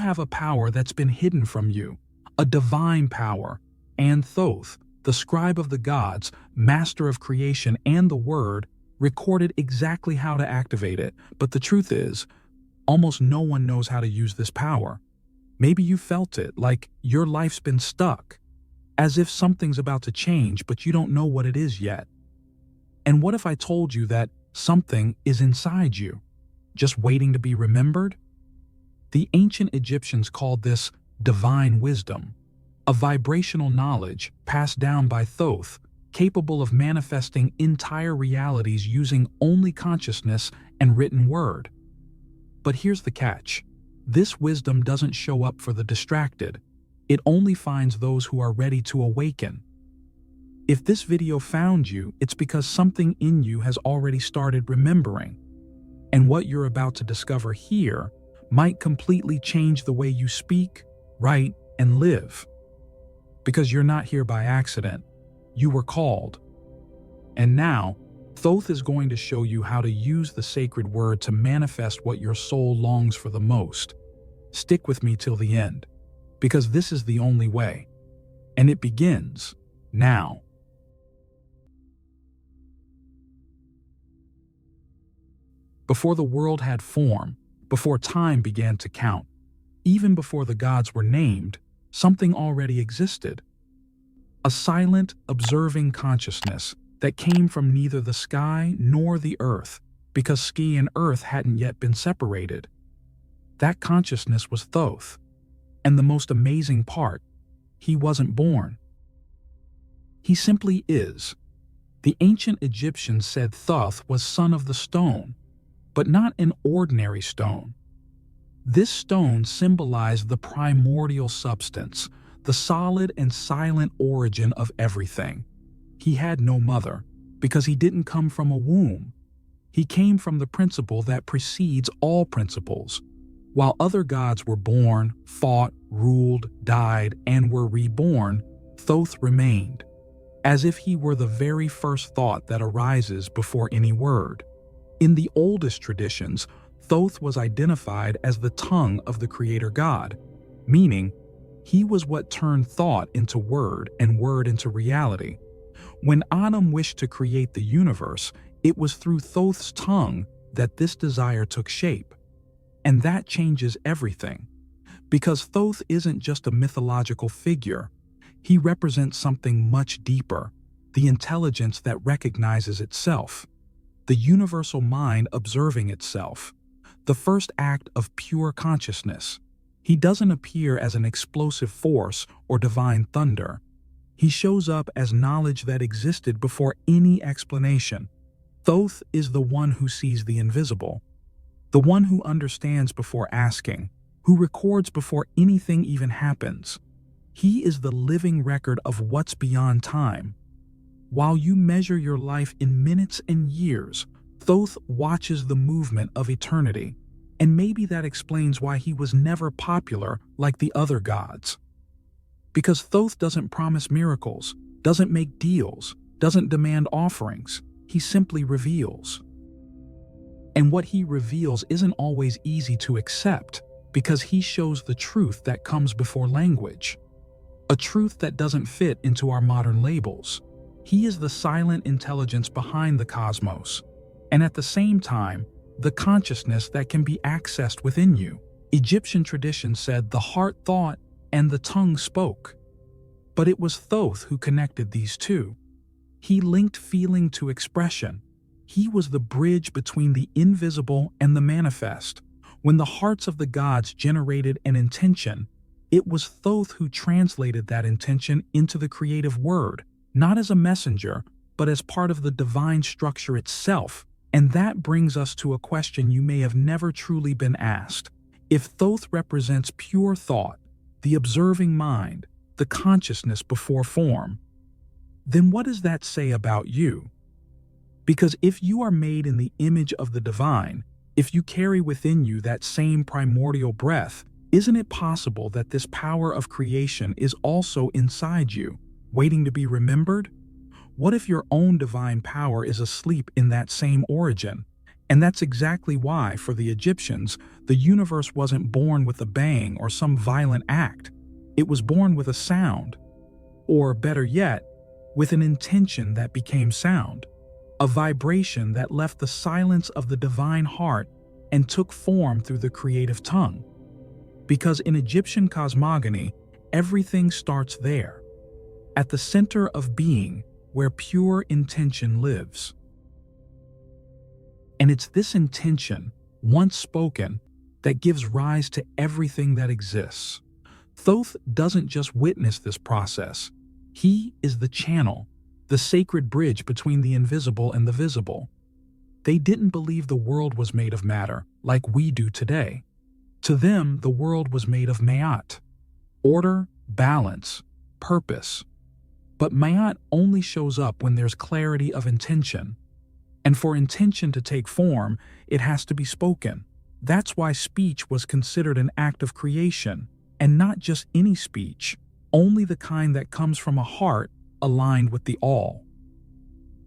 have a power that's been hidden from you, a divine power, and Thoth, the scribe of the gods, master of creation and the word, recorded exactly how to activate it. But the truth is, almost no one knows how to use this power. Maybe you felt it, like your life's been stuck, as if something's about to change, but you don't know what it is yet. And what if I told you that something is inside you, just waiting to be remembered? The ancient Egyptians called this divine wisdom, a vibrational knowledge passed down by Thoth, capable of manifesting entire realities using only consciousness and written word. But here's the catch. This wisdom doesn't show up for the distracted. It only finds those who are ready to awaken. If this video found you, it's because something in you has already started remembering. And what you're about to discover here might completely change the way you speak, write, and live. Because you're not here by accident. You were called. And now, Thoth is going to show you how to use the sacred word to manifest what your soul longs for the most. Stick with me till the end, because this is the only way. And it begins now. Before the world had form, before time began to count, even before the gods were named, something already existed. A silent, observing consciousness that came from neither the sky nor the earth, because sky and earth hadn't yet been separated. That consciousness was Thoth. And the most amazing part, he wasn't born. He simply is. The ancient Egyptians said Thoth was son of the stone, but not an ordinary stone. This stone symbolized the primordial substance, the solid and silent origin of everything. He had no mother, because he didn't come from a womb. He came from the principle that precedes all principles. While other gods were born, fought, ruled, died, and were reborn, Thoth remained, as if he were the very first thought that arises before any word. In the oldest traditions, Thoth was identified as the tongue of the creator god, meaning he was what turned thought into word and word into reality. When Atum wished to create the universe, it was through Thoth's tongue that this desire took shape. And that changes everything. Because Thoth isn't just a mythological figure. He represents something much deeper, the intelligence that recognizes itself, the universal mind observing itself, the first act of pure consciousness. He doesn't appear as an explosive force or divine thunder. He shows up as knowledge that existed before any explanation. Thoth is the one who sees the invisible, the one who understands before asking, who records before anything even happens. He is the living record of what's beyond time. While you measure your life in minutes and years, Thoth watches the movement of eternity. And maybe that explains why he was never popular like the other gods. Because Thoth doesn't promise miracles, doesn't make deals, doesn't demand offerings. He simply reveals. And what he reveals isn't always easy to accept, because he shows the truth that comes before language. A truth that doesn't fit into our modern labels. He is the silent intelligence behind the cosmos, and at the same time, the consciousness that can be accessed within you. Egyptian tradition said the heart thought and the tongue spoke. But it was Thoth who connected these two. He linked feeling to expression. He was the bridge between the invisible and the manifest. When the hearts of the gods generated an intention, it was Thoth who translated that intention into the creative word, not as a messenger, but as part of the divine structure itself. And that brings us to a question you may have never truly been asked. If Thoth represents pure thought, the observing mind, the consciousness before form, then what does that say about you? Because if you are made in the image of the divine, if you carry within you that same primordial breath, isn't it possible that this power of creation is also inside you, waiting to be remembered? What if your own divine power is asleep in that same origin, And that's exactly why, for the Egyptians, the universe wasn't born with a bang or some violent act. It was born with a sound, or better yet, with an intention that became sound, a vibration that left the silence of the divine heart and took form through the creative tongue. Because in Egyptian cosmogony, everything starts there, at the center of being, where pure intention lives. And it's this intention, once spoken, that gives rise to everything that exists. Thoth doesn't just witness this process. He is the channel, the sacred bridge between the invisible and the visible. They didn't believe the world was made of matter, like we do today. To them, the world was made of Ma'at, order, balance, purpose. But Ma'at only shows up when there's clarity of intention. And for intention to take form, it has to be spoken. That's why speech was considered an act of creation, and not just any speech, only the kind that comes from a heart aligned with the all.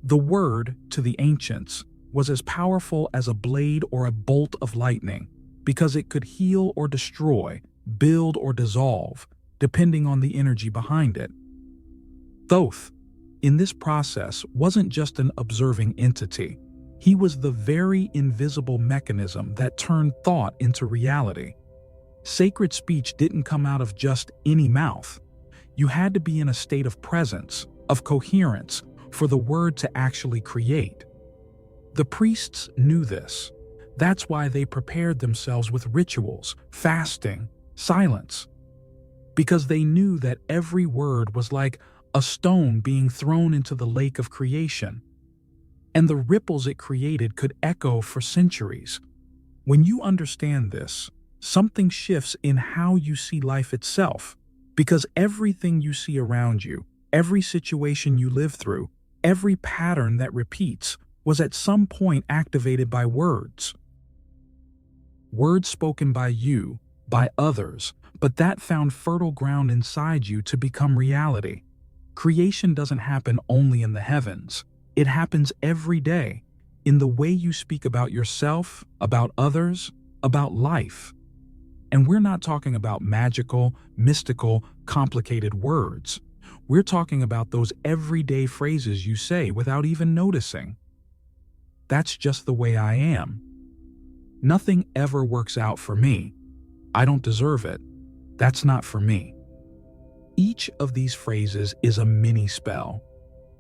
The word, to the ancients, was as powerful as a blade or a bolt of lightning, because it could heal or destroy, build or dissolve, depending on the energy behind it. Thoth, in this process, wasn't just an observing entity. He was the very invisible mechanism that turned thought into reality. Sacred speech didn't come out of just any mouth. You had to be in a state of presence, of coherence, for the word to actually create. The priests knew this. That's why they prepared themselves with rituals, fasting, silence. Because they knew that every word was like a stone being thrown into the lake of creation. And the ripples it created could echo for centuries. When you understand this, something shifts in how you see life itself. Because everything you see around you, every situation you live through, every pattern that repeats, was at some point activated by words. Words spoken by you, by others, but that found fertile ground inside you to become reality. Creation doesn't happen only in the heavens. It happens every day, in the way you speak about yourself, about others, about life. And we're not talking about magical, mystical, complicated words. We're talking about those everyday phrases you say without even noticing. That's just the way I am. Nothing ever works out for me. I don't deserve it. That's not for me. Each of these phrases is a mini spell,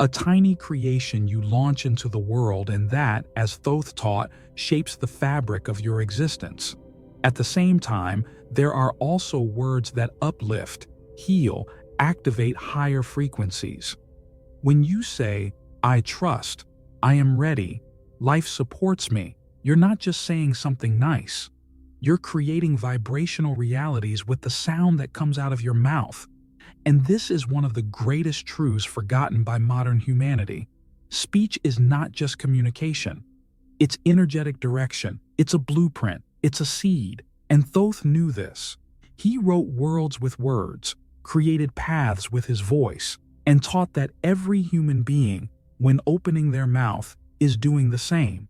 a tiny creation you launch into the world, and that, as Thoth taught, shapes the fabric of your existence. At the same time, there are also words that uplift, heal, activate higher frequencies. When you say, I trust, I am ready, life supports me, you're not just saying something nice. You're creating vibrational realities with the sound that comes out of your mouth. And this is one of the greatest truths forgotten by modern humanity. Speech is not just communication. It's energetic direction. It's a blueprint. It's a seed. And Thoth knew this. He wrote worlds with words, created paths with his voice, and taught that every human being, when opening their mouth, is doing the same.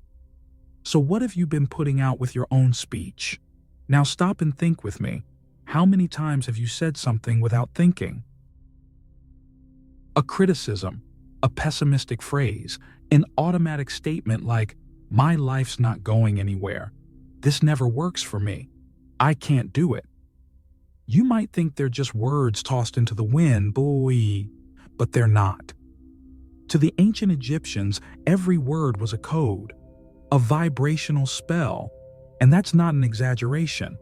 So what have you been putting out with your own speech? Now stop and think with me. How many times have you said something without thinking? A criticism, a pessimistic phrase, an automatic statement like, my life's not going anywhere. This never works for me. I can't do it. You might think they're just words tossed into the wind, but they're not. To the ancient Egyptians, every word was a code, a vibrational spell, and that's not an exaggeration.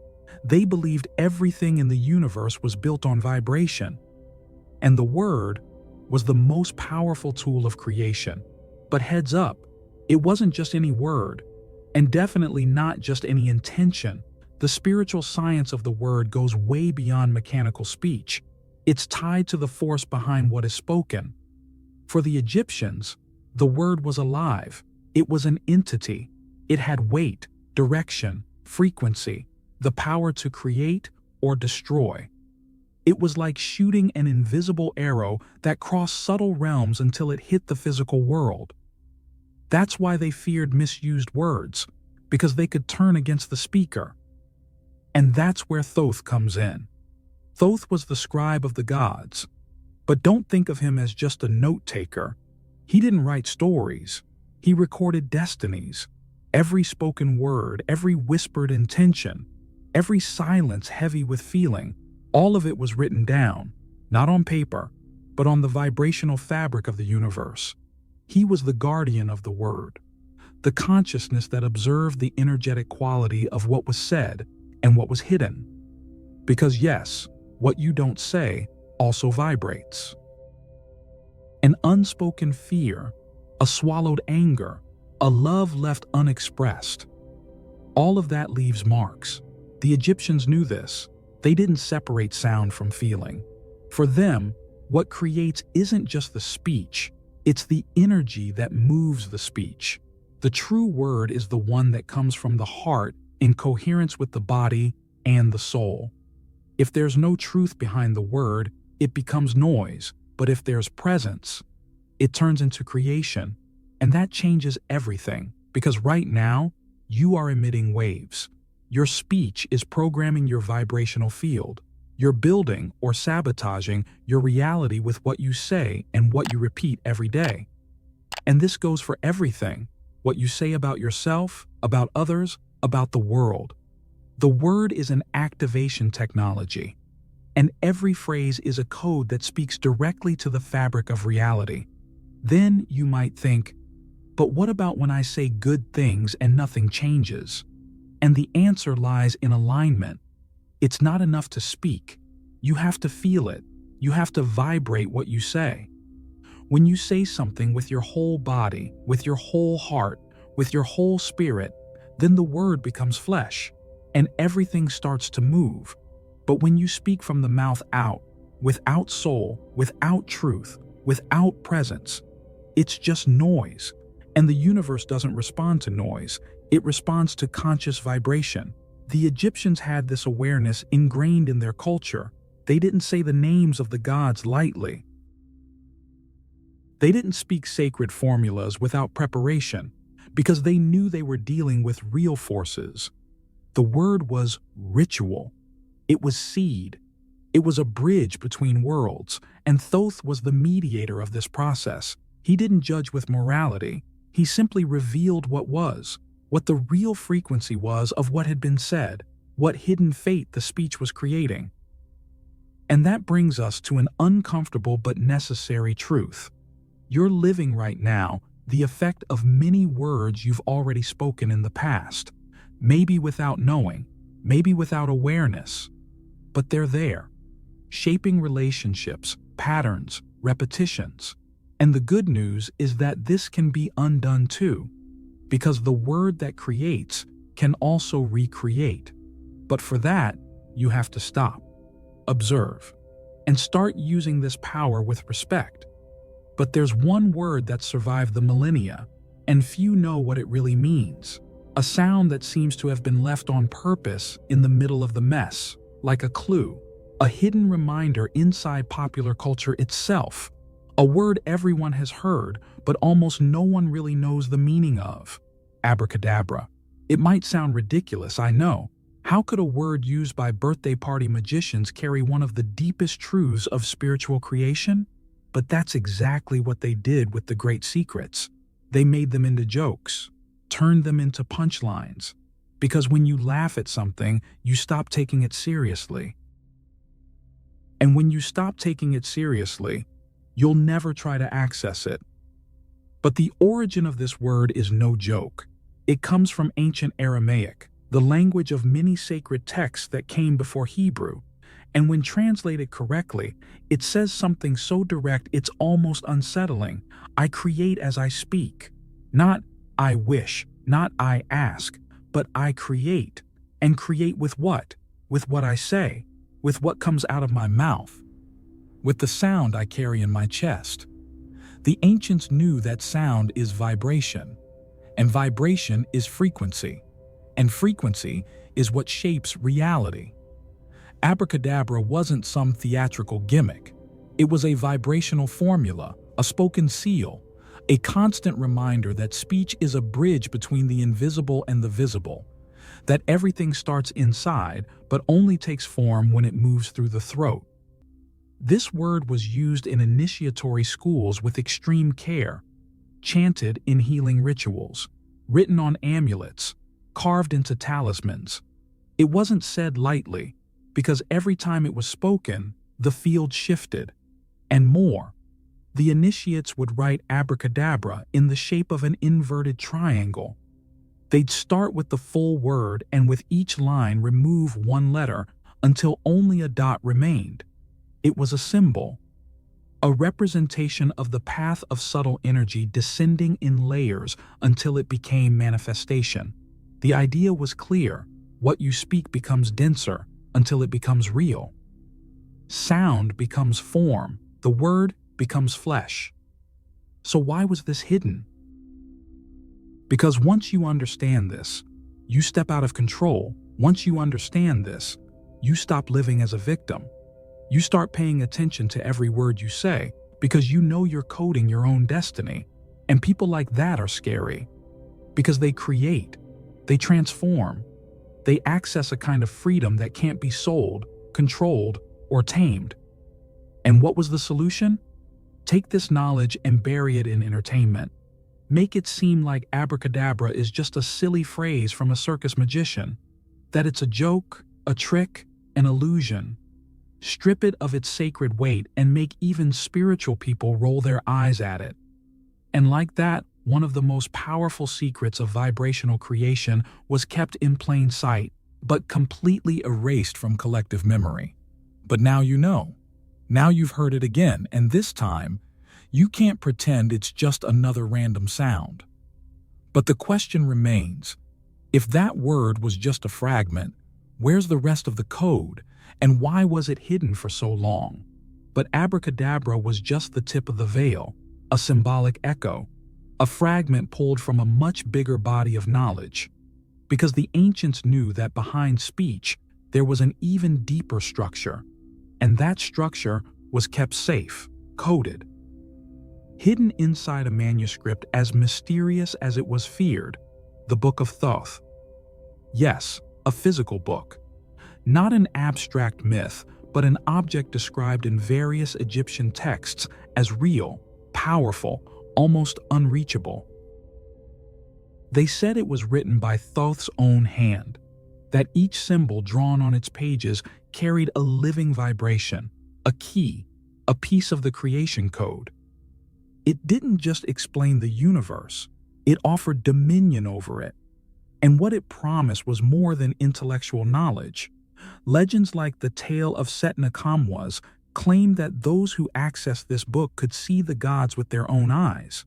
They believed everything in the universe was built on vibration, and the word was the most powerful tool of creation. But heads up, it wasn't just any word, and definitely not just any intention. The spiritual science of the word goes way beyond mechanical speech. It's tied to the force behind what is spoken. For the Egyptians, the word was alive. It was an entity. It had weight, direction, frequency, the power to create or destroy. It was like shooting an invisible arrow that crossed subtle realms until it hit the physical world. That's why they feared misused words. because they could turn against the speaker. And that's where Thoth comes in. Thoth was the scribe of the gods. But don't think of him as just a note-taker. He didn't write stories. He recorded destinies. Every spoken word, every whispered intention, every silence heavy with feeling, all of it was written down, not on paper, but on the vibrational fabric of the universe. He was the guardian of the word, the consciousness that observed the energetic quality of what was said and what was hidden. Because yes, what you don't say also vibrates. An unspoken fear, a swallowed anger, a love left unexpressed. All of that leaves marks. The Egyptians knew this. They didn't separate sound from feeling. For them, what creates isn't just the speech, it's the energy that moves the speech. The true word is the one that comes from the heart in coherence with the body and the soul. If there's no truth behind the word, it becomes noise. But if there's presence, it turns into creation. And that changes everything, because right now, you are emitting waves. Your speech is programming your vibrational field. You're building or sabotaging your reality with what you say and what you repeat every day. And this goes for everything. What you say about yourself, about others, about the world. The word is an activation technology. And every phrase is a code that speaks directly to the fabric of reality. Then you might think, but what about when I say good things and nothing changes? And the answer lies in alignment. It's not enough to speak. You have to feel it. You have to vibrate what you say. When you say something with your whole body, with your whole heart, with your whole spirit, then the word becomes flesh, and everything starts to move. But when you speak from the mouth out, without soul, without truth, without presence, it's just noise. And the universe doesn't respond to noise. It responds to conscious vibration. The Egyptians had this awareness ingrained in their culture. They didn't say the names of the gods lightly. They didn't speak sacred formulas without preparation, because they knew they were dealing with real forces. The word was ritual. It was seed. It was a bridge between worlds, and Thoth was the mediator of this process. He didn't judge with morality. He simply revealed what the real frequency was of what had been said, what hidden fate the speech was creating. And that brings us to an uncomfortable but necessary truth. You're living right now the effect of many words you've already spoken in the past, maybe without knowing, maybe without awareness, but they're there, shaping relationships, patterns, repetitions. And the good news is that this can be undone too, because the word that creates can also recreate. But for that, you have to stop, observe, and start using this power with respect. But there's one word that survived the millennia, and few know what it really means. A sound that seems to have been left on purpose in the middle of the mess, like a clue, a hidden reminder inside popular culture itself. A word everyone has heard, but almost no one really knows the meaning of. Abracadabra. It might sound ridiculous, I know. How could a word used by birthday party magicians carry one of the deepest truths of spiritual creation? But that's exactly what they did with the great secrets. They made them into jokes, turned them into punchlines. Because when you laugh at something, you stop taking it seriously. And when you stop taking it seriously, you'll never try to access it. But the origin of this word is no joke. It comes from ancient Aramaic, the language of many sacred texts that came before Hebrew. And when translated correctly, it says something so direct it's almost unsettling. I create as I speak. Not I wish, not I ask, but I create. And create with what? With what I say, with what comes out of my mouth, with the sound I carry in my chest. The ancients knew that sound is vibration, and vibration is frequency, and frequency is what shapes reality. Abracadabra wasn't some theatrical gimmick. It was a vibrational formula, a spoken seal, a constant reminder that speech is a bridge between the invisible and the visible, that everything starts inside but only takes form when it moves through the throat. This word was used in initiatory schools with extreme care, chanted in healing rituals, written on amulets, carved into talismans. It wasn't said lightly, because every time it was spoken, the field shifted. And more, the initiates would write abracadabra in the shape of an inverted triangle. They'd start with the full word and with each line remove one letter until only a dot remained. It was a symbol, a representation of the path of subtle energy descending in layers until it became manifestation. The idea was clear: what you speak becomes denser until it becomes real. Sound becomes form, the word becomes flesh. So why was this hidden? Because once you understand this, you step out of control. Once you understand this, you stop living as a victim. You start paying attention to every word you say because you know you're coding your own destiny. And people like that are scary because they create, they transform, they access a kind of freedom that can't be sold, controlled, or tamed. And what was the solution? Take this knowledge and bury it in entertainment. Make it seem like abracadabra is just a silly phrase from a circus magician, that it's a joke, a trick, an illusion. Strip it of its sacred weight and make even spiritual people roll their eyes at it. And like that, one of the most powerful secrets of vibrational creation was kept in plain sight, but completely erased from collective memory. But now you know. Now you've heard it again, and this time, you can't pretend it's just another random sound. But the question remains, if that word was just a fragment, where's the rest of the code, and why was it hidden for so long? But abracadabra was just the tip of the veil, a symbolic echo, a fragment pulled from a much bigger body of knowledge. Because the ancients knew that behind speech, there was an even deeper structure, and that structure was kept safe, coded. Hidden inside a manuscript as mysterious as it was feared, the Book of Thoth. Yes, a physical book. Not an abstract myth, but an object described in various Egyptian texts as real, powerful, almost unreachable. They said it was written by Thoth's own hand, that each symbol drawn on its pages carried a living vibration, a key, a piece of the creation code. It didn't just explain the universe, it offered dominion over it. And what it promised was more than intellectual knowledge. Legends like the tale of Setnakamwas claim that those who accessed this book could see the gods with their own eyes,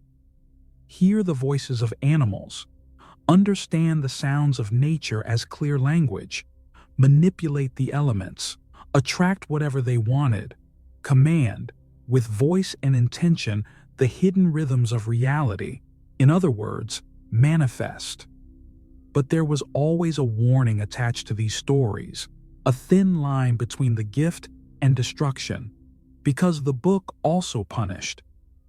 hear the voices of animals, understand the sounds of nature as clear language, manipulate the elements, attract whatever they wanted, command, with voice and intention, the hidden rhythms of reality. In other words, manifest. But there was always a warning attached to these stories, a thin line between the gift and destruction, because the book also punished,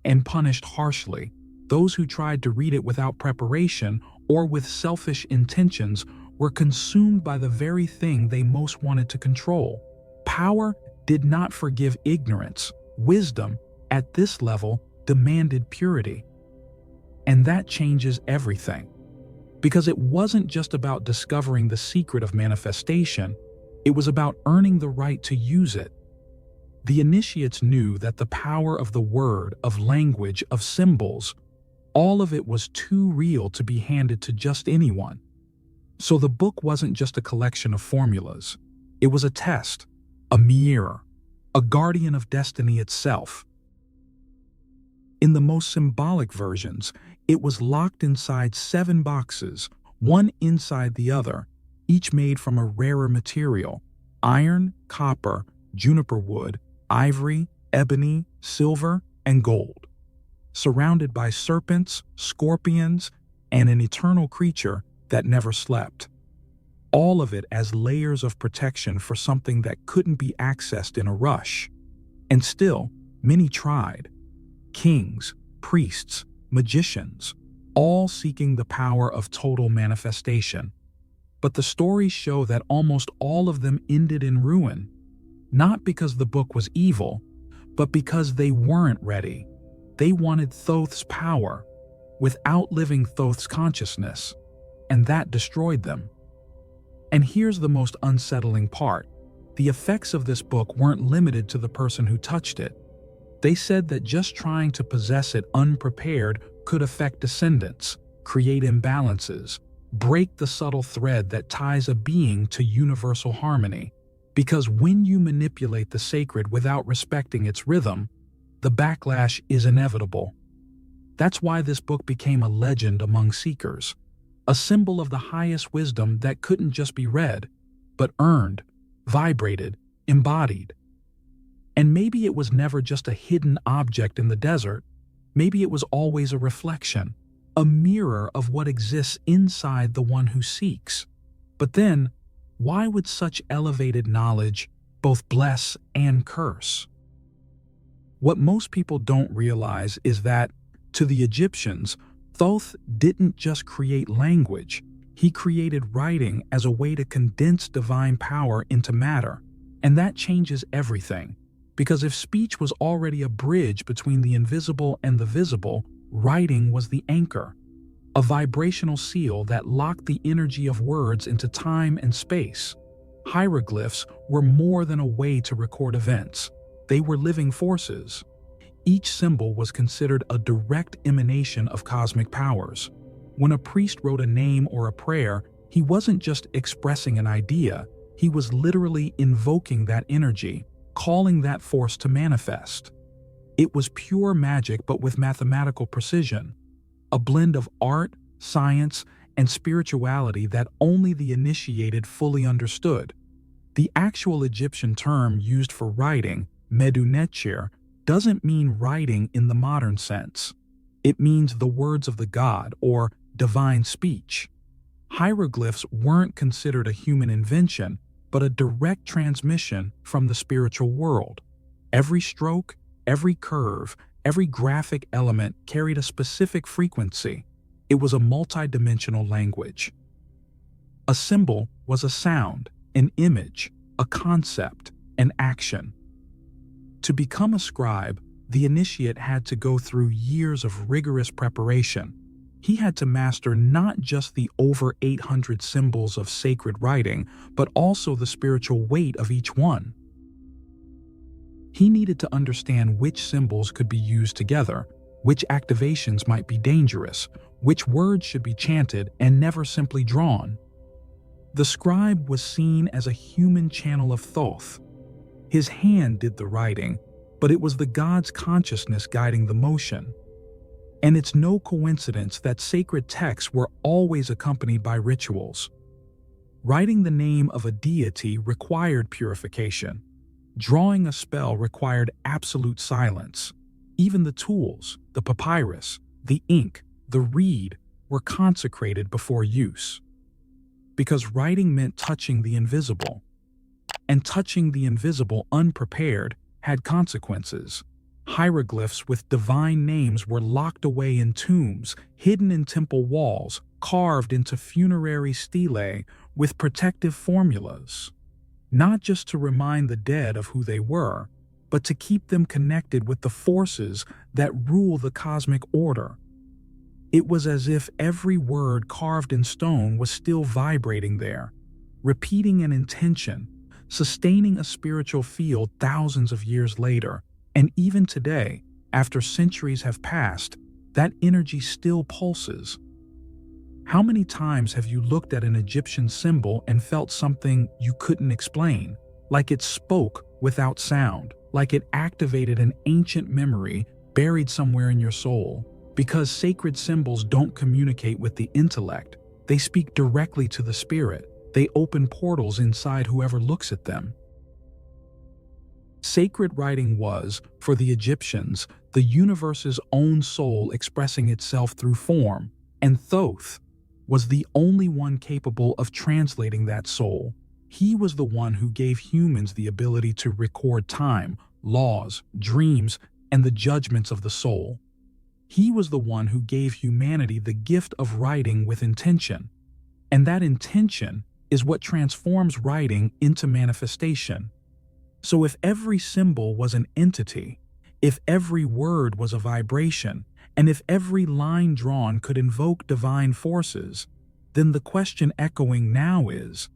and punished harshly, those who tried to read it without preparation or with selfish intentions were consumed by the very thing they most wanted to control. Power did not forgive ignorance. Wisdom, at this level, demanded purity. And that changes everything. Because it wasn't just about discovering the secret of manifestation, it was about earning the right to use it. The initiates knew that the power of the word, of language, of symbols, all of it was too real to be handed to just anyone. So the book wasn't just a collection of formulas. It was a test, a mirror, a guardian of destiny itself. In the most symbolic versions, it was locked inside 7 boxes, one inside the other, each made from a rarer material: iron, copper, juniper wood, ivory, ebony, silver, and gold. Surrounded by serpents, scorpions, and an eternal creature that never slept. All of it as layers of protection for something that couldn't be accessed in a rush. And still, many tried. Kings, priests, magicians, all seeking the power of total manifestation. But the stories show that almost all of them ended in ruin, not because the book was evil, but because they weren't ready. They wanted Thoth's power without living Thoth's consciousness, and that destroyed them. And here's the most unsettling part. The effects of this book weren't limited to the person who touched it. They said that just trying to possess it unprepared could affect descendants, create imbalances, break the subtle thread that ties a being to universal harmony. Because when you manipulate the sacred without respecting its rhythm, the backlash is inevitable. That's why this book became a legend among seekers, a symbol of the highest wisdom that couldn't just be read, but earned, vibrated, embodied. And maybe it was never just a hidden object in the desert. Maybe it was always a reflection, a mirror of what exists inside the one who seeks. But then, why would such elevated knowledge both bless and curse? What most people don't realize is that, to the Egyptians, Thoth didn't just create language. He created writing as a way to condense divine power into matter. And that changes everything. Because if speech was already a bridge between the invisible and the visible, writing was the anchor, a vibrational seal that locked the energy of words into time and space. Hieroglyphs were more than a way to record events. They were living forces. Each symbol was considered a direct emanation of cosmic powers. When a priest wrote a name or a prayer, he wasn't just expressing an idea, he was literally invoking that energy, calling that force to manifest. It was pure magic, but with mathematical precision, a blend of art, science, and spirituality that only the initiated fully understood. The actual Egyptian term used for writing, medunetcher, doesn't mean writing in the modern sense. It means the words of the god, or divine speech. Hieroglyphs weren't considered a human invention, but a direct transmission from the spiritual world. Every stroke, every curve, every graphic element carried a specific frequency. It was a multidimensional language. A symbol was a sound, an image, a concept, an action. To become a scribe, the initiate had to go through years of rigorous preparation. He had to master not just the over 800 symbols of sacred writing, but also the spiritual weight of each one. He needed to understand which symbols could be used together, which activations might be dangerous, which words should be chanted and never simply drawn. The scribe was seen as a human channel of Thoth. His hand did the writing, but it was the god's consciousness guiding the motion. And it's no coincidence that sacred texts were always accompanied by rituals. Writing the name of a deity required purification. Drawing a spell required absolute silence. Even the tools, the papyrus, the ink, the reed, were consecrated before use. Because writing meant touching the invisible. And touching the invisible unprepared had consequences. Hieroglyphs with divine names were locked away in tombs, hidden in temple walls, carved into funerary stelae with protective formulas. Not just to remind the dead of who they were, but to keep them connected with the forces that rule the cosmic order. It was as if every word carved in stone was still vibrating there, repeating an intention, sustaining a spiritual field thousands of years later. And even today, after centuries have passed, that energy still pulses. How many times have you looked at an Egyptian symbol and felt something you couldn't explain, like it spoke without sound, like it activated an ancient memory buried somewhere in your soul? Because sacred symbols don't communicate with the intellect, they speak directly to the spirit. They open portals inside whoever looks at them. Sacred writing was, for the Egyptians, the universe's own soul expressing itself through form, and Thoth was the only one capable of translating that soul. He was the one who gave humans the ability to record time, laws, dreams, and the judgments of the soul. He was the one who gave humanity the gift of writing with intention. And that intention is what transforms writing into manifestation. So if every symbol was an entity, if every word was a vibration, and if every line drawn could invoke divine forces, then the question echoing now is,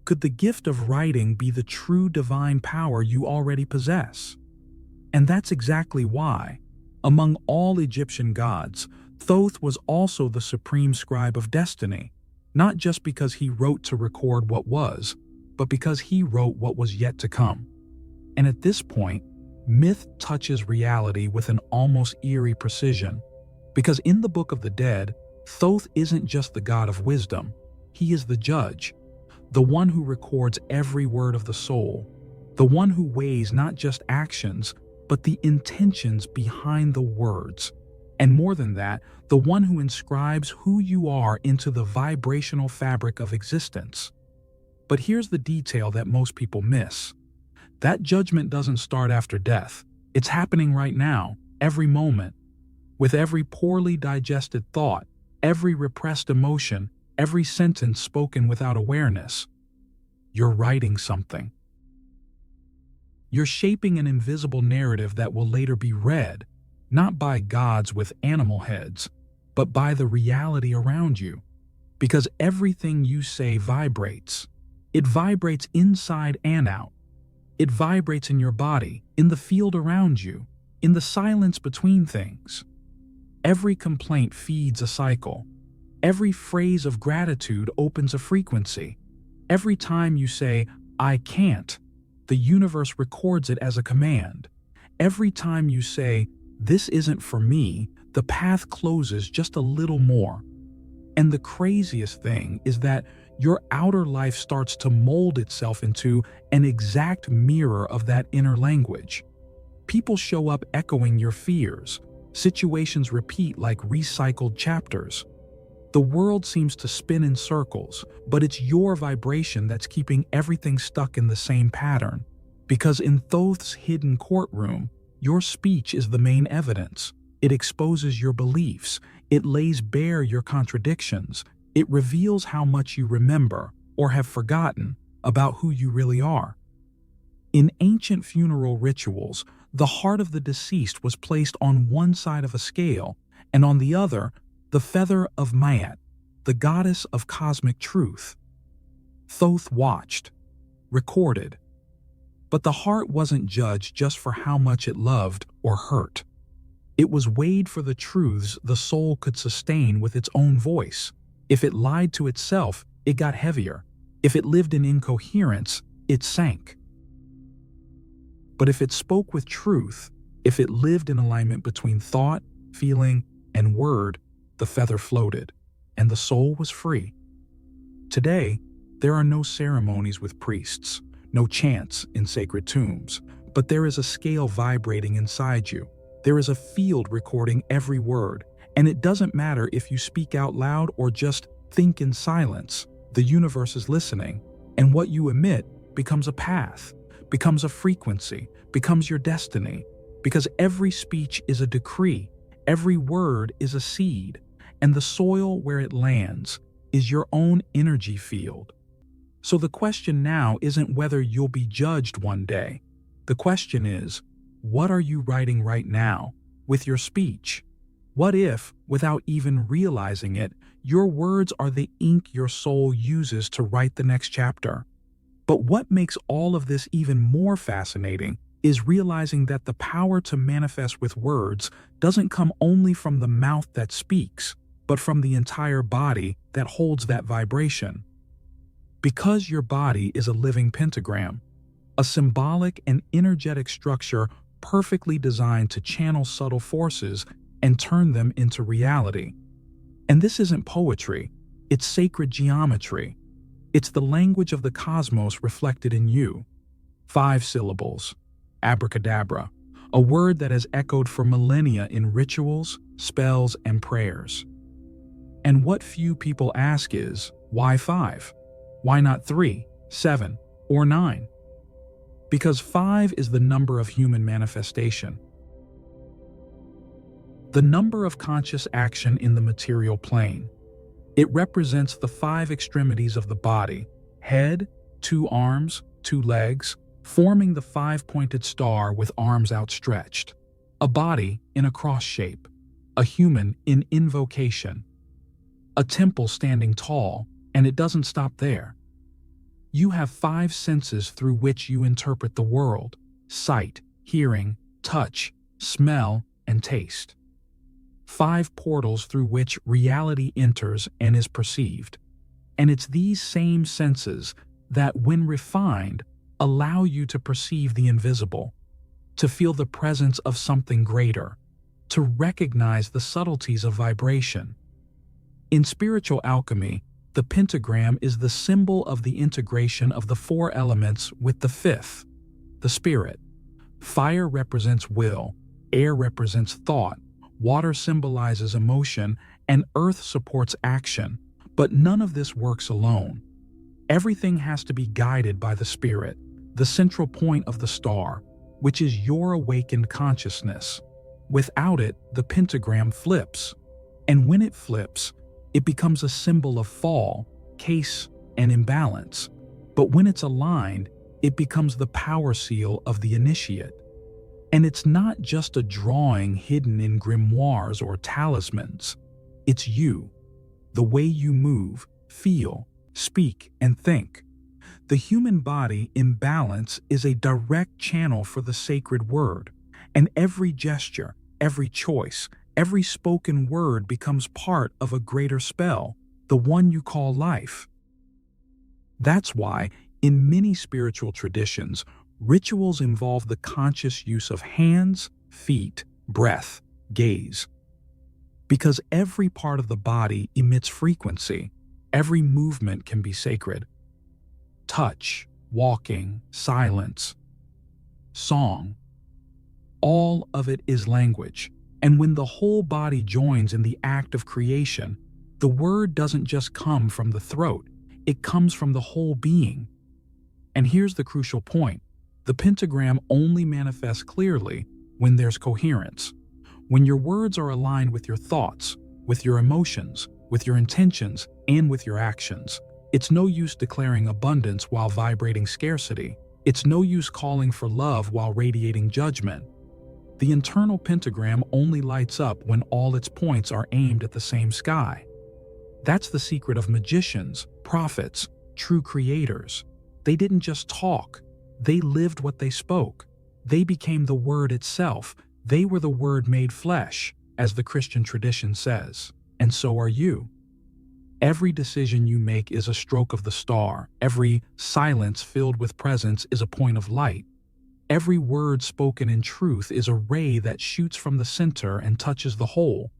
could the gift of writing be the true divine power you already possess? And that's exactly why, among all Egyptian gods, Thoth was also the supreme scribe of destiny, not just because he wrote to record what was, but because he wrote what was yet to come. And at this point, myth touches reality with an almost eerie precision, because in the Book of the Dead, Thoth isn't just the god of wisdom, he is the judge, the one who records every word of the soul, the one who weighs not just actions, but the intentions behind the words. And more than that, the one who inscribes who you are into the vibrational fabric of existence. But here's the detail that most people miss. That judgment doesn't start after death. It's happening right now, every moment. With every poorly digested thought, every repressed emotion, every sentence spoken without awareness. You're writing something. You're shaping an invisible narrative that will later be read, not by gods with animal heads, but by the reality around you. Because everything you say vibrates. It vibrates inside and out. It vibrates in your body, in the field around you, in the silence between things. Every complaint feeds a cycle. Every phrase of gratitude opens a frequency. Every time you say, "I can't," the universe records it as a command. Every time you say, "This isn't for me," the path closes just a little more. And the craziest thing is that your outer life starts to mold itself into an exact mirror of that inner language. People show up echoing your fears. Situations repeat like recycled chapters. The world seems to spin in circles, but it's your vibration that's keeping everything stuck in the same pattern. Because in Thoth's hidden courtroom, your speech is the main evidence. It exposes your beliefs. It lays bare your contradictions. It reveals how much you remember, or have forgotten, about who you really are. In ancient funeral rituals, the heart of the deceased was placed on one side of a scale, and on the other, the feather of Maat, the goddess of cosmic truth. Thoth watched, recorded. But the heart wasn't judged just for how much it loved or hurt. It was weighed for the truths the soul could sustain with its own voice. If it lied to itself, it got heavier. If it lived in incoherence, it sank. But if it spoke with truth, if it lived in alignment between thought, feeling, and word, the feather floated, and the soul was free. Today, there are no ceremonies with priests, no chants in sacred tombs, but there is a scale vibrating inside you. There is a field recording every word, and it doesn't matter if you speak out loud or just think in silence. The universe is listening, and what you emit becomes a path, becomes a frequency, becomes your destiny, because every speech is a decree, every word is a seed, and the soil where it lands is your own energy field. So the question now isn't whether you'll be judged one day. The question is, what are you writing right now with your speech? What if, without even realizing it, your words are the ink your soul uses to write the next chapter? But what makes all of this even more fascinating is realizing that the power to manifest with words doesn't come only from the mouth that speaks, but from the entire body that holds that vibration. Because your body is a living pentagram, a symbolic and energetic structure perfectly designed to channel subtle forces and turn them into reality. And this isn't poetry, it's sacred geometry. It's the language of the cosmos reflected in you. 5 syllables, Abracadabra, a word that has echoed for millennia in rituals, spells, and prayers. And what few people ask is, why 5? Why not 3, 7, or 9? Because 5 is the number of human manifestation. the number of conscious action in the material plane. It represents the 5 extremities of the body: head, 2 arms, 2 legs, forming the 5-pointed star with arms outstretched. A body in a cross shape, a human in invocation, a temple standing tall, and it doesn't stop there. You have 5 senses through which you interpret the world: sight, hearing, touch, smell, and taste. 5 portals through which reality enters and is perceived. And it's these same senses that, when refined, allow you to perceive the invisible, to feel the presence of something greater, to recognize the subtleties of vibration. In spiritual alchemy, the pentagram is the symbol of the integration of the 4 elements with the 5th, the spirit. Fire represents will, air represents thought, water symbolizes emotion, and earth supports action. But none of this works alone. Everything has to be guided by the spirit, the central point of the star, which is your awakened consciousness. Without it, the pentagram flips. And when it flips, it becomes a symbol of fall, case, and imbalance. But when it's aligned, it becomes the power seal of the initiate. And it's not just a drawing hidden in grimoires or talismans. It's you, the way you move, feel, speak, and think. The human body in balance is a direct channel for the sacred word, and every gesture, every choice, every spoken word becomes part of a greater spell, the one you call life. That's why, in many spiritual traditions, rituals involve the conscious use of hands, feet, breath, gaze. Because every part of the body emits frequency, every movement can be sacred. Touch, walking, silence, song, all of it is language. And when the whole body joins in the act of creation, the word doesn't just come from the throat, it comes from the whole being. And here's the crucial point. The pentagram only manifests clearly when there's coherence. When your words are aligned with your thoughts, with your emotions, with your intentions, and with your actions. It's no use declaring abundance while vibrating scarcity. It's no use calling for love while radiating judgment. The internal pentagram only lights up when all its points are aimed at the same sky. That's the secret of magicians, prophets, true creators. They didn't just talk. They lived what they spoke. They became the word itself. They were the word made flesh, as the Christian tradition says. And so are you. Every decision you make is a stroke of the star. Every silence filled with presence is a point of light. Every word spoken in truth is a ray that shoots from the center and touches the whole.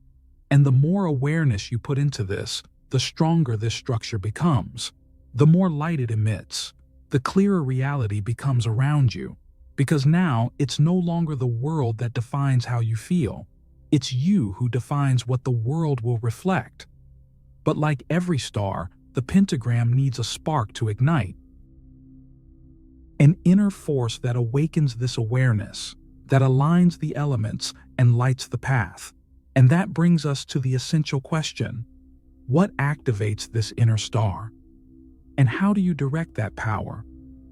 And the more awareness you put into this, the stronger this structure becomes. The more light it emits, the clearer reality becomes around you. Because now it's no longer the world that defines how you feel. It's you who defines what the world will reflect. But like every star, the pentagram needs a spark to ignite. An inner force that awakens this awareness, that aligns the elements and lights the path. And that brings us to the essential question: what activates this inner star? And how do you direct that power?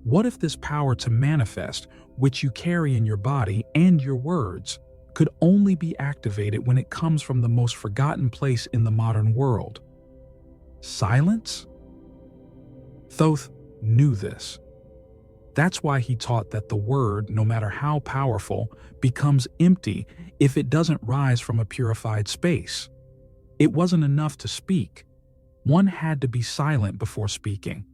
What if this power to manifest, which you carry in your body and your words, could only be activated when it comes from the most forgotten place in the modern world? Silence? Thoth knew this. That's why he taught that the word, no matter how powerful, becomes empty if it doesn't rise from a purified space. It wasn't enough to speak. One had to be silent before speaking.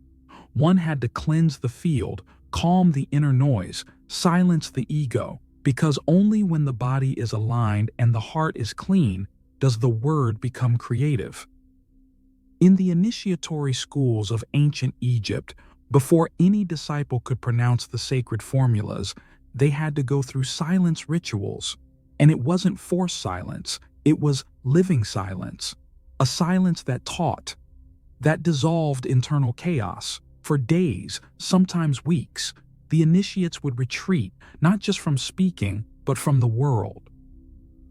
One had to cleanse the field, calm the inner noise, silence the ego, because only when the body is aligned and the heart is clean does the word become creative. In the initiatory schools of ancient Egypt, before any disciple could pronounce the sacred formulas, they had to go through silence rituals. And it wasn't forced silence, it was living silence. A silence that taught, that dissolved internal chaos. For days, sometimes weeks, the initiates would retreat, not just from speaking, but from the world.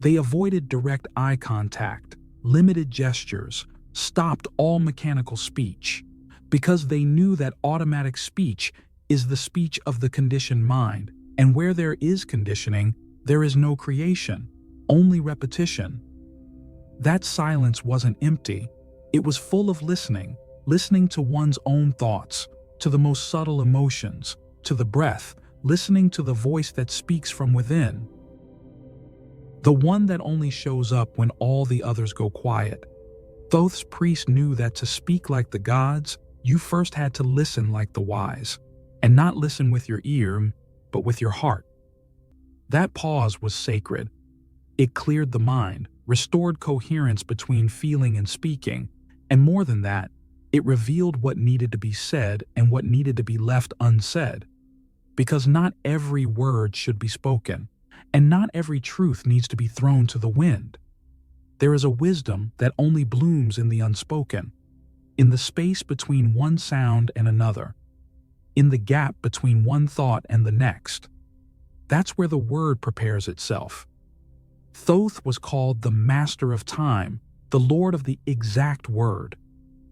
They avoided direct eye contact, limited gestures, stopped all mechanical speech, because they knew that automatic speech is the speech of the conditioned mind, and where there is conditioning, there is no creation, only repetition. That silence wasn't empty. It was full of listening, listening to one's own thoughts, to the most subtle emotions, to the breath, listening to the voice that speaks from within. The one that only shows up when all the others go quiet. Thoth's priest knew that to speak like the gods, you first had to listen like the wise, and not listen with your ear, but with your heart. That pause was sacred. It cleared the mind, restored coherence between feeling and speaking, and more than that, it revealed what needed to be said and what needed to be left unsaid. Because not every word should be spoken, and not every truth needs to be thrown to the wind. There is a wisdom that only blooms in the unspoken, in the space between one sound and another, in the gap between one thought and the next. That's where the word prepares itself. Thoth was called the master of time, the lord of the exact word.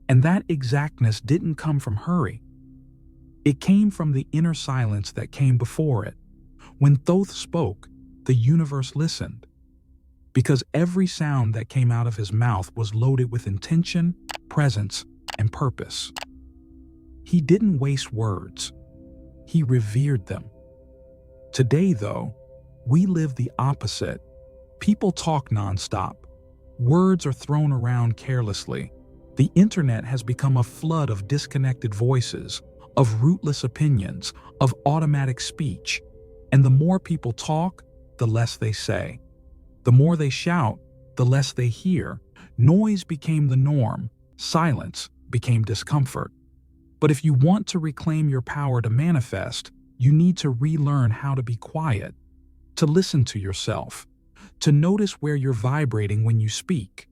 And that exactness didn't come from hurry. It came from the inner silence that came before it. When Thoth spoke, the universe listened. Because every sound that came out of his mouth was loaded with intention, presence, and purpose. He didn't waste words. He revered them. Today, though, we live the opposite. People talk nonstop. Words are thrown around carelessly. The internet has become a flood of disconnected voices, of rootless opinions, of automatic speech. And the more people talk, the less they say. The more they shout, the less they hear. Noise became the norm. Silence became discomfort. But if you want to reclaim your power to manifest, you need to relearn how to be quiet, to listen to yourself, to notice where you're vibrating when you speak,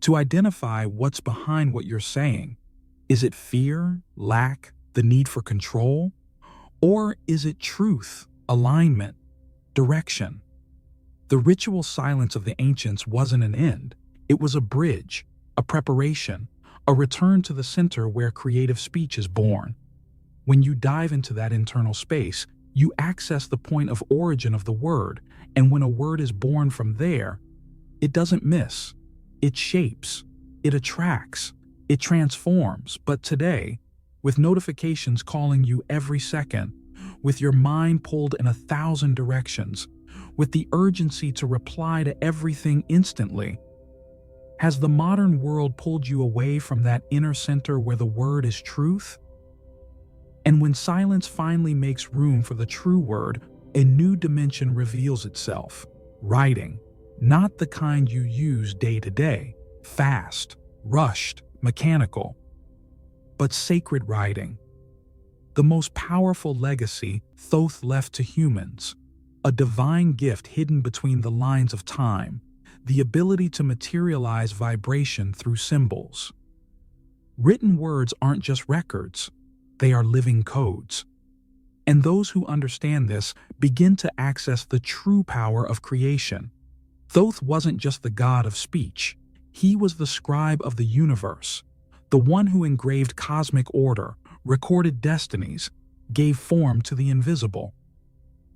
to identify what's behind what you're saying. Is it fear, lack, the need for control? Or is it truth, alignment, direction? The ritual silence of the ancients wasn't an end. It was a bridge, a preparation, a return to the center where creative speech is born. When you dive into that internal space, you access the point of origin of the word, and when a word is born from there, it doesn't miss. It shapes, it attracts, it transforms. But today, with notifications calling you every second, with your mind pulled in 1,000 directions, with the urgency to reply to everything instantly, has the modern world pulled you away from that inner center where the word is truth? And when silence finally makes room for the true word, a new dimension reveals itself. Writing, not the kind you use day to day, fast, rushed, mechanical, but sacred writing. The most powerful legacy Thoth left to humans, a divine gift hidden between the lines of time, the ability to materialize vibration through symbols. Written words aren't just records, they are living codes. And those who understand this begin to access the true power of creation. Thoth wasn't just the god of speech, he was the scribe of the universe, the one who engraved cosmic order, recorded destinies, gave form to the invisible.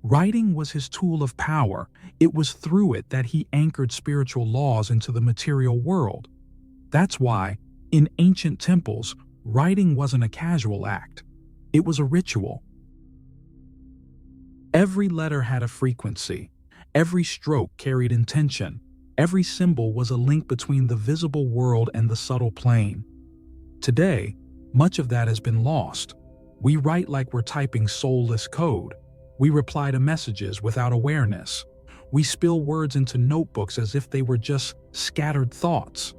Writing was his tool of power. It was through it that he anchored spiritual laws into the material world. That's why, in ancient temples, writing wasn't a casual act. It was a ritual. Every letter had a frequency. Every stroke carried intention. Every symbol was a link between the visible world and the subtle plane. Today, much of that has been lost. We write like we're typing soulless code. We reply to messages without awareness. We spill words into notebooks as if they were just scattered thoughts.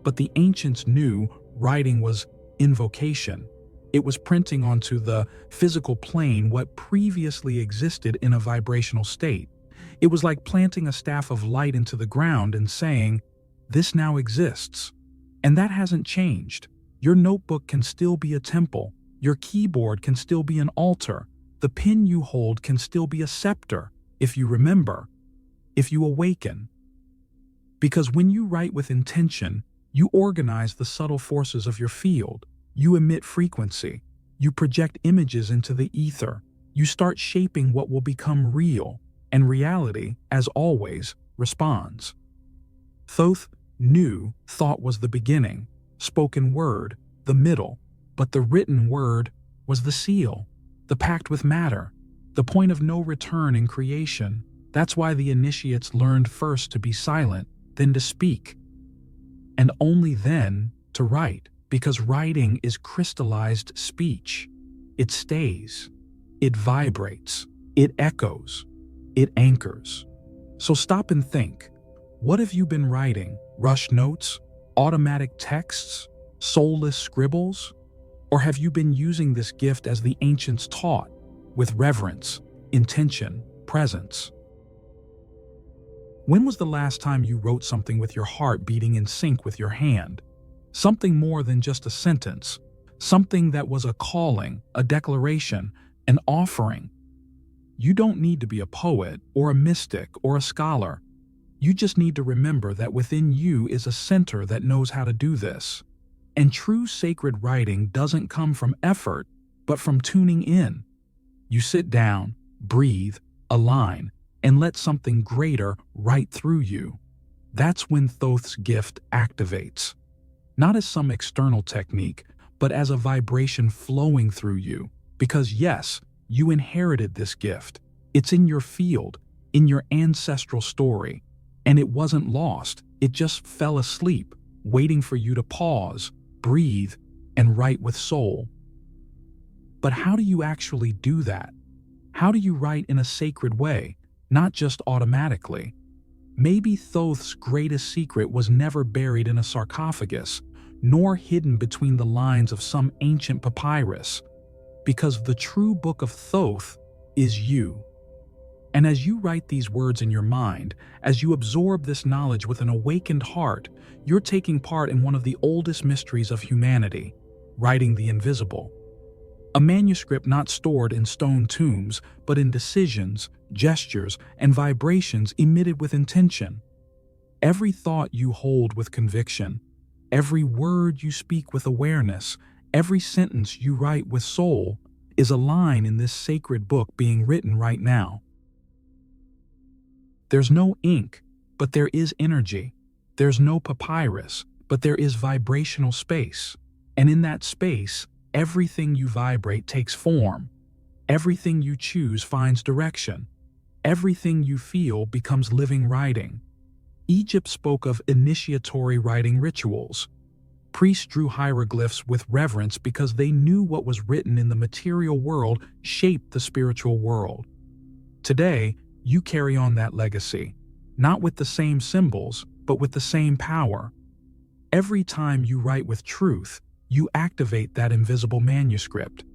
But the ancients knew writing was invocation. It was printing onto the physical plane what previously existed in a vibrational state. It was like planting a staff of light into the ground and saying, "This now exists." And that hasn't changed. Your notebook can still be a temple. Your keyboard can still be an altar. The pen you hold can still be a scepter, if you remember. if you awaken. Because when you write with intention, you organize the subtle forces of your field. You emit frequency. You project images into the ether. You start shaping what will become real, and reality, as always, responds. Thoth knew thought was the beginning, spoken word, the middle, but the written word was the seal, the pact with matter, the point of no return in creation. That's why the initiates learned first to be silent, then to speak, and only then to write, because writing is crystallized speech. It stays, it vibrates, it echoes, it anchors. So stop and think. What have you been writing? Rush notes? Automatic texts? Soulless scribbles? Or have you been using this gift as the ancients taught, with reverence, intention, presence? When was the last time you wrote something with your heart beating in sync with your hand? Something more than just a sentence. Something that was a calling, a declaration, an offering. You don't need to be a poet or a mystic or a scholar. You just need to remember that within you is a center that knows how to do this. And true sacred writing doesn't come from effort, but from tuning in. You sit down, breathe, align, and let something greater write through you. That's when Thoth's gift activates. Not as some external technique, but as a vibration flowing through you. Because yes, you inherited this gift. It's in your field, in your ancestral story. And it wasn't lost, it just fell asleep, waiting for you to pause, breathe, and write with soul. But how do you actually do that? How do you write in a sacred way, not just automatically? Maybe Thoth's greatest secret was never buried in a sarcophagus, nor hidden between the lines of some ancient papyrus, because the true book of Thoth is you. And as you write these words in your mind, as you absorb this knowledge with an awakened heart, you're taking part in one of the oldest mysteries of humanity, writing the invisible. A manuscript not stored in stone tombs, but in decisions, gestures, and vibrations emitted with intention. Every thought you hold with conviction, every word you speak with awareness, every sentence you write with soul is a line in this sacred book being written right now. There's no ink, but there is energy. There's no papyrus, but there is vibrational space. And in that space, everything you vibrate takes form. Everything you choose finds direction. Everything you feel becomes living writing. Egypt spoke of initiatory writing rituals. Priests drew hieroglyphs with reverence because they knew what was written in the material world shaped the spiritual world. Today, you carry on that legacy, not with the same symbols, but with the same power. Every time you write with truth, you activate that invisible manuscript.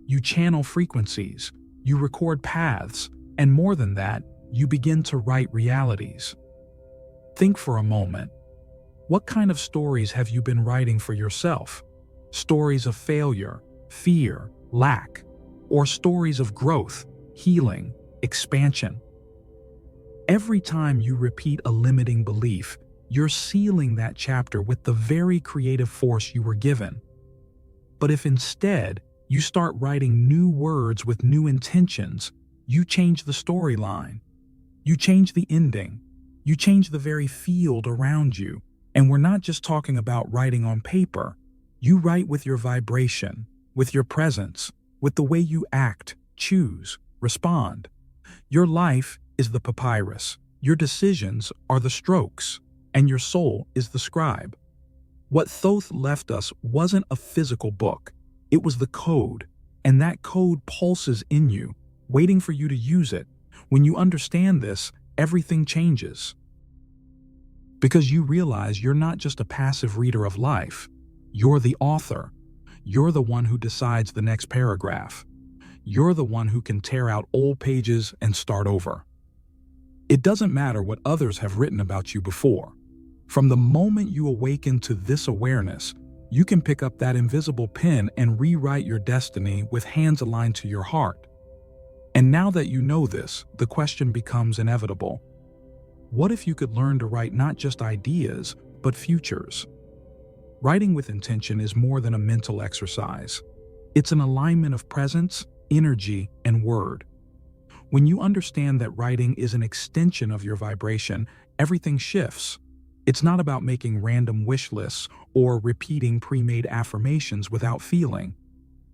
You channel frequencies, you record paths, and more than that, you begin to write realities. Think for a moment. What kind of stories have you been writing for yourself? Stories of failure, fear, lack, or stories of growth, healing, expansion? Every time you repeat a limiting belief, you're sealing that chapter with the very creative force you were given. But if instead you start writing new words with new intentions, you change the storyline. You change the ending. You change the very field around you. And we're not just talking about writing on paper. You write with your vibration, with your presence, with the way you act, choose, respond. Your life is the papyrus, your decisions are the strokes, and your soul is the scribe. What Thoth left us wasn't a physical book, it was the code, and that code pulses in you, waiting for you to use it. When you understand this, everything changes. Because you realize you're not just a passive reader of life, you're the author. You're the one who decides the next paragraph. You're the one who can tear out old pages and start over. It doesn't matter what others have written about you before. From the moment you awaken to this awareness, you can pick up that invisible pen and rewrite your destiny with hands aligned to your heart. And now that you know this, the question becomes inevitable. What if you could learn to write not just ideas, but futures? Writing with intention is more than a mental exercise. It's an alignment of presence, energy, and word. When you understand that writing is an extension of your vibration, everything shifts. It's not about making random wish lists or repeating pre-made affirmations without feeling.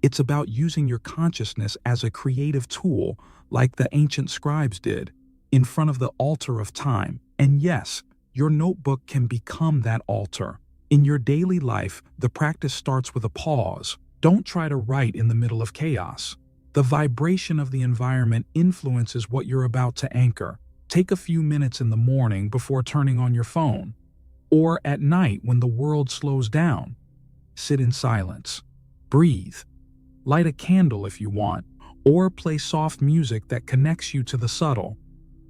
It's about using your consciousness as a creative tool, like the ancient scribes did, in front of the altar of time. And yes, your notebook can become that altar. In your daily life, the practice starts with a pause. Don't try to write in the middle of chaos. The vibration of the environment influences what you're about to anchor. Take a few minutes in the morning before turning on your phone, or at night when the world slows down. Sit in silence. Breathe. Light a candle if you want, or play soft music that connects you to the subtle.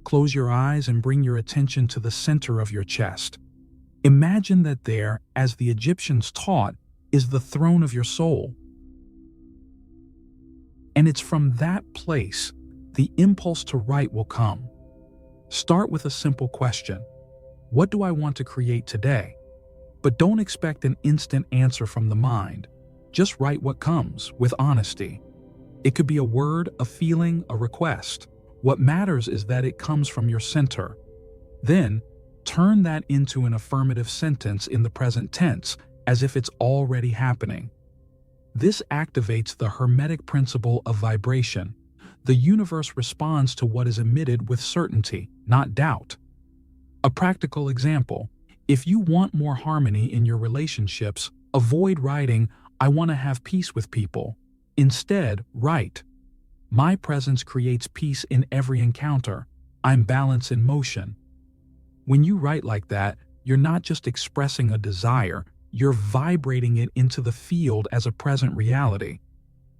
Close your eyes and bring your attention to the center of your chest. Imagine that there, as the Egyptians taught, is the throne of your soul. And it's from that place the impulse to write will come. Start with a simple question. What do I want to create today? But don't expect an instant answer from the mind. Just write what comes, with honesty. It could be a word, a feeling, a request. What matters is that it comes from your center. Then, turn that into an affirmative sentence in the present tense, as if it's already happening. This activates the Hermetic principle of vibration. The universe responds to what is emitted with certainty, not doubt. A practical example: if you want more harmony in your relationships, avoid writing, "I want to have peace with people." Instead, write, "My presence creates peace in every encounter. I'm balance in motion." When you write like that, you're not just expressing a desire, you're vibrating it into the field as a present reality.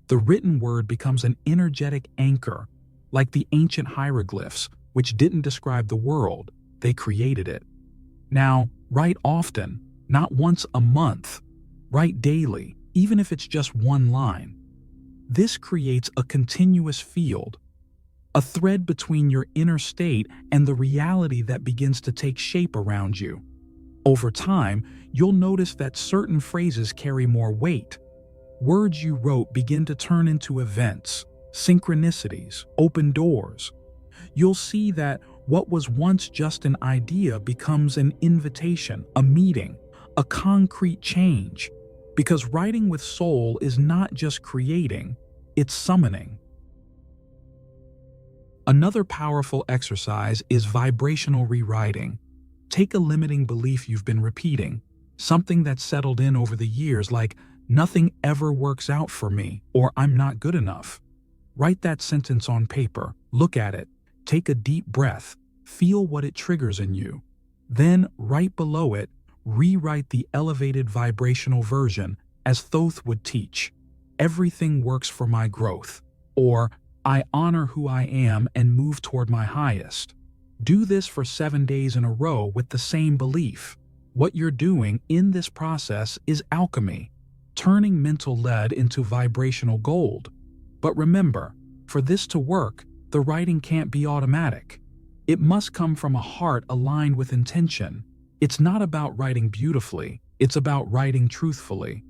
The written word becomes an energetic anchor, like the ancient hieroglyphs, which didn't describe the world, they created it. Now, write often, not once a month. Write daily, even if it's just one line. This creates a continuous field, a thread between your inner state and the reality that begins to take shape around you. Over time, you'll notice that certain phrases carry more weight. Words you wrote begin to turn into events, synchronicities, open doors. You'll see that what was once just an idea becomes an invitation, a meeting, a concrete change. Because writing with soul is not just creating, it's summoning. Another powerful exercise is vibrational rewriting. Take a limiting belief you've been repeating, something that's settled in over the years, like "nothing ever works out for me" or "I'm not good enough." Write that sentence on paper, look at it, take a deep breath, feel what it triggers in you. Then, right below it, rewrite the elevated vibrational version, as Thoth would teach. "Everything works for my growth," or "I honor who I am and move toward my highest." Do this for 7 days in a row with the same belief. What you're doing in this process is alchemy, turning mental lead into vibrational gold. But remember, for this to work, the writing can't be automatic. It must come from a heart aligned with intention. It's not about writing beautifully, it's about writing truthfully.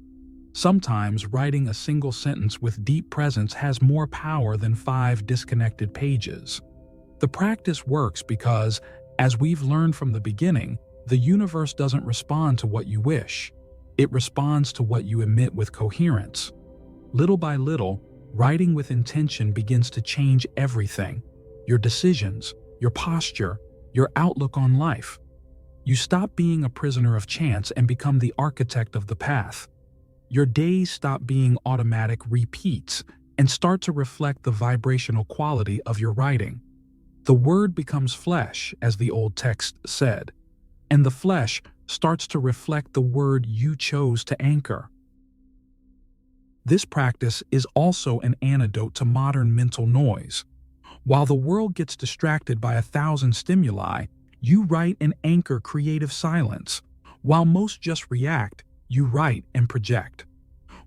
Sometimes writing a single sentence with deep presence has more power than 5 disconnected pages. The practice works because, as we've learned from the beginning, the universe doesn't respond to what you wish. It responds to what you emit with coherence. Little by little, writing with intention begins to change everything: your decisions, your posture, your outlook on life. You stop being a prisoner of chance and become the architect of the path. Your days stop being automatic repeats and start to reflect the vibrational quality of your writing. The word becomes flesh, as the old text said, and the flesh starts to reflect the word you chose to anchor. This practice is also an antidote to modern mental noise. While the world gets distracted by 1,000 stimuli, you write and anchor creative silence. While most just react, you write and project.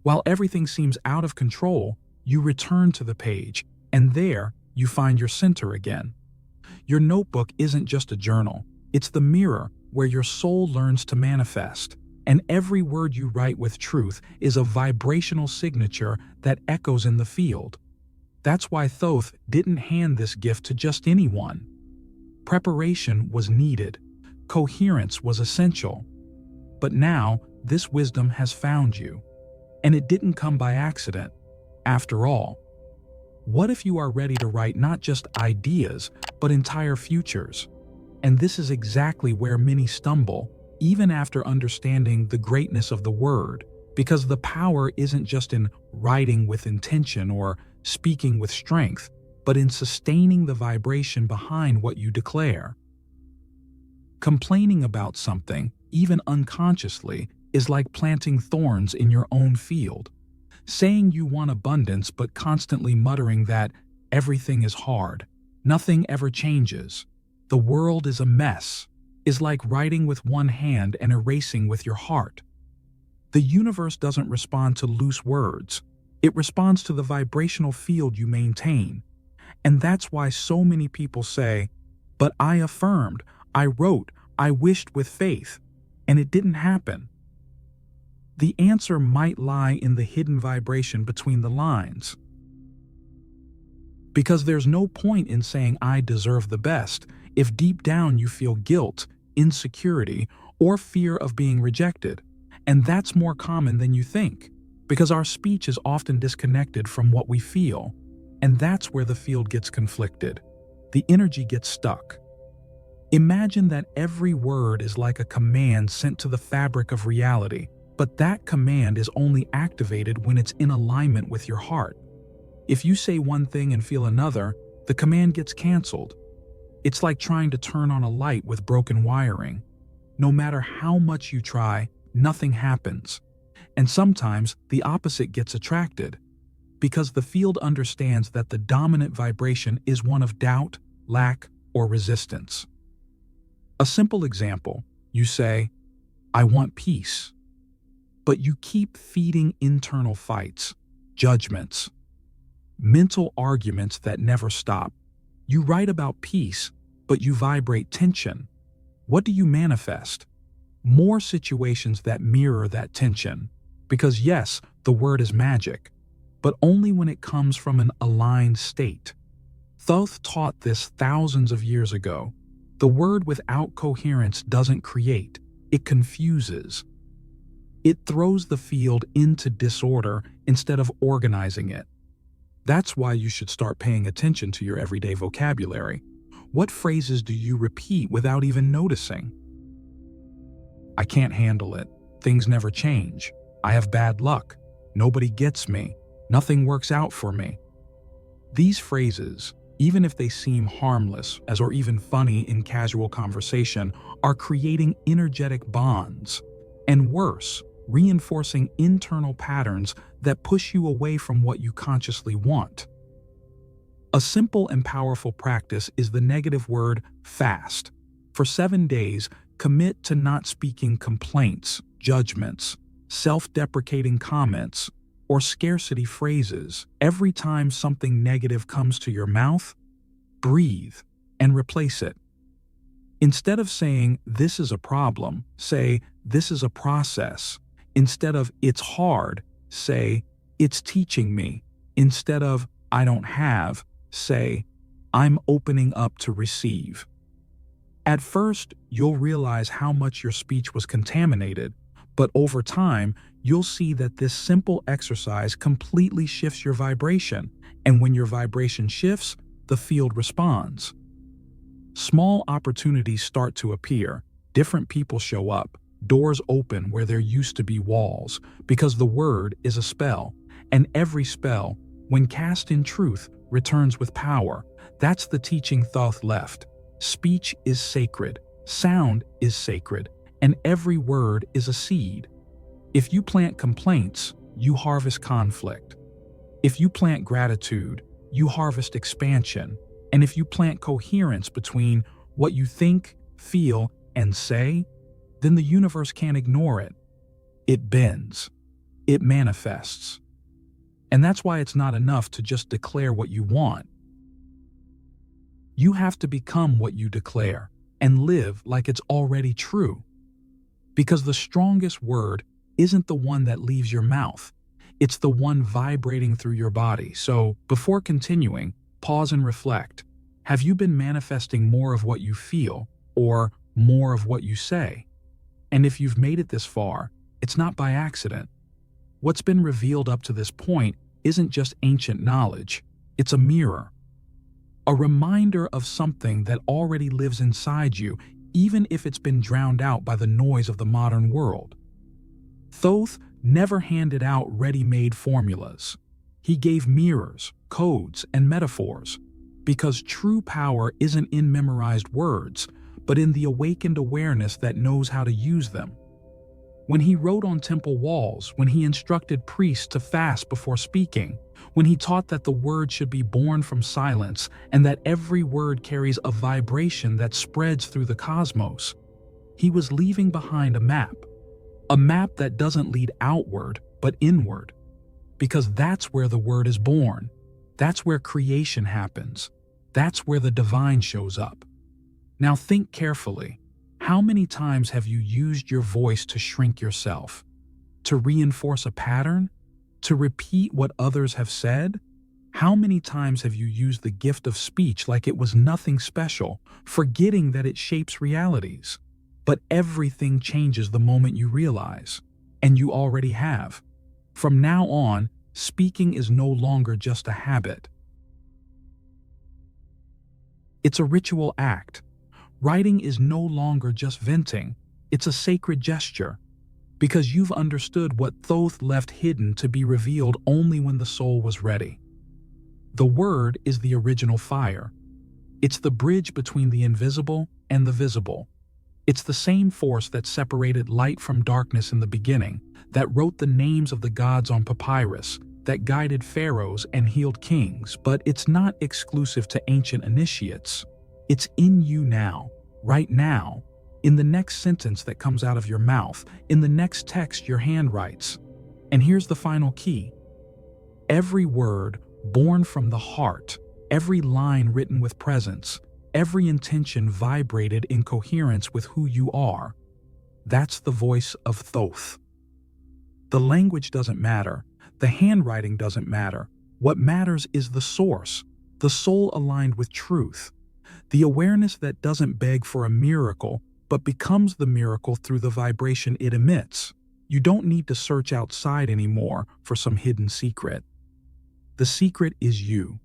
While everything seems out of control, you return to the page, and there you find your center again. Your notebook isn't just a journal, It's the mirror where your soul learns to manifest. And every word you write with truth is a vibrational signature that echoes in the field. That's why Thoth didn't hand this gift to just anyone. Preparation was needed. Coherence was essential. But now, this wisdom has found you. And it didn't come by accident. After all, what if you are ready to write not just ideas, but entire futures? And this is exactly where many stumble, even after understanding the greatness of the word, because the power isn't just in writing with intention or speaking with strength, but in sustaining the vibration behind what you declare. Complaining about something, even unconsciously, is like planting thorns in your own field. Saying you want abundance but constantly muttering that everything is hard, nothing ever changes, the world is a mess, is like writing with one hand and erasing with your heart. The universe doesn't respond to loose words. It responds to the vibrational field you maintain. And that's why so many people say, "But I affirmed, I wrote, I wished with faith, and it didn't happen." The answer might lie in the hidden vibration between the lines. Because there's no point in saying "I deserve the best" if deep down you feel guilt, insecurity, or fear of being rejected. And that's more common than you think, because our speech is often disconnected from what we feel. And that's where the field gets conflicted. The energy gets stuck. Imagine that every word is like a command sent to the fabric of reality, but that command is only activated when it's in alignment with your heart. If you say one thing and feel another, the command gets canceled. It's like trying to turn on a light with broken wiring. No matter how much you try, nothing happens. And sometimes the opposite gets attracted, because the field understands that the dominant vibration is one of doubt, lack, or resistance. A simple example, you say, "I want peace," but you keep feeding internal fights, judgments, mental arguments that never stop. You write about peace, but you vibrate tension. What do you manifest? More situations that mirror that tension. Because yes, the word is magic, but only when it comes from an aligned state. Thoth taught this thousands of years ago. The word without coherence doesn't create, it confuses. It throws the field into disorder instead of organizing it. That's why you should start paying attention to your everyday vocabulary. What phrases do you repeat without even noticing? "I can't handle it. Things never change. I have bad luck. Nobody gets me. Nothing works out for me." These phrases, even if they seem harmless or even funny in casual conversation, are creating energetic bonds. And worse, reinforcing internal patterns that push you away from what you consciously want. A simple and powerful practice is the negative word fast. For 7 days, commit to not speaking complaints, judgments, self-deprecating comments, or scarcity phrases. Every time something negative comes to your mouth, breathe and replace it. Instead of saying, "This is a problem," say, "This is a process." Instead of "It's hard," say, "It's teaching me." Instead of "I don't have," say, "I'm opening up to receive." At first, you'll realize how much your speech was contaminated, but over time, you'll see that this simple exercise completely shifts your vibration, and when your vibration shifts, the field responds. Small opportunities start to appear, different people show up, doors open where there used to be walls, because the word is a spell, and every spell, when cast in truth, returns with power. That's the teaching Thoth left. Speech is sacred, sound is sacred, and every word is a seed. If you plant complaints, you harvest conflict. If you plant gratitude, you harvest expansion. And if you plant coherence between what you think, feel, and say, then the universe can't ignore it. It bends. It manifests. And that's why it's not enough to just declare what you want. You have to become what you declare. and live like it's already true. Because the strongest word isn't the one that leaves your mouth. It's the one vibrating through your body. So, before continuing, pause and reflect. Have you been manifesting more of what you feel, or more of what you say? And if you've made it this far, it's not by accident. What's been revealed up to this point isn't just ancient knowledge, it's a mirror. A reminder of something that already lives inside you, even if it's been drowned out by the noise of the modern world. Thoth never handed out ready-made formulas. He gave mirrors, codes, and metaphors, because true power isn't in memorized words, but in the awakened awareness that knows how to use them. When he wrote on temple walls, when he instructed priests to fast before speaking, when he taught that the word should be born from silence and that every word carries a vibration that spreads through the cosmos, he was leaving behind a map that doesn't lead outward but inward, because that's where the word is born, that's where creation happens, that's where the divine shows up. Now think carefully. How many times have you used your voice to shrink yourself, to reinforce a pattern, to repeat what others have said? How many times have you used the gift of speech like it was nothing special, forgetting that it shapes realities? But everything changes the moment you realize, and you already have. From now on, speaking is no longer just a habit. It's a ritual act. Writing is no longer just venting, it's a sacred gesture, because you've understood what Thoth left hidden to be revealed only when the soul was ready. The word is the original fire. It's the bridge between the invisible and the visible. It's the same force that separated light from darkness in the beginning, that wrote the names of the gods on papyrus, that guided pharaohs and healed kings, but it's not exclusive to ancient initiates. It's in you now, right now, in the next sentence that comes out of your mouth, in the next text your hand writes. And here's the final key. Every word born from the heart, every line written with presence, every intention vibrated in coherence with who you are. That's the voice of Thoth. The language doesn't matter. The handwriting doesn't matter. What matters is the source, the soul aligned with truth. The awareness that doesn't beg for a miracle, but becomes the miracle through the vibration it emits. You don't need to search outside anymore for some hidden secret. The secret is you.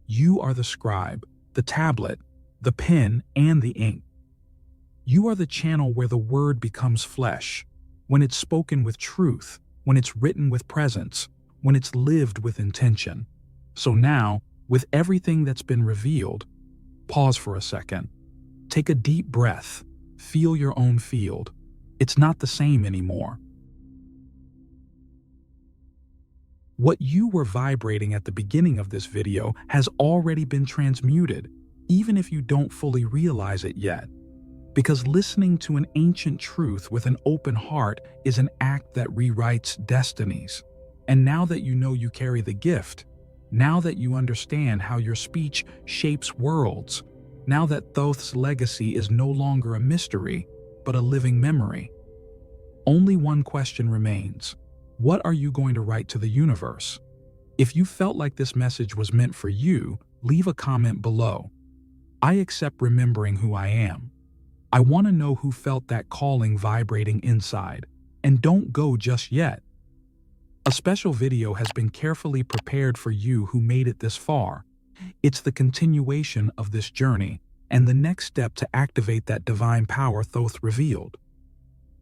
You are the scribe, the tablet, the pen, and the ink. You are the channel where the word becomes flesh, when it's spoken with truth, when it's written with presence, when it's lived with intention. So now, with everything that's been revealed, pause for a second. Take a deep breath. Feel your own field. It's not the same anymore. What you were vibrating at the beginning of this video has already been transmuted, even if you don't fully realize it yet. Because listening to an ancient truth with an open heart is an act that rewrites destinies. And now that you know you carry the gift, now that you understand how your speech shapes worlds, now that Thoth's legacy is no longer a mystery, but a living memory, only one question remains. What are you going to write to the universe? If you felt like this message was meant for you, leave a comment below. I accept remembering who I am. I want to know who felt that calling vibrating inside. And don't go just yet. A special video has been carefully prepared for you who made it this far. It's the continuation of this journey and the next step to activate that divine power Thoth revealed.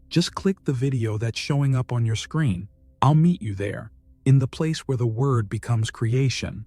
Just click the video that's showing up on your screen. I'll meet you there, in the place where the word becomes creation.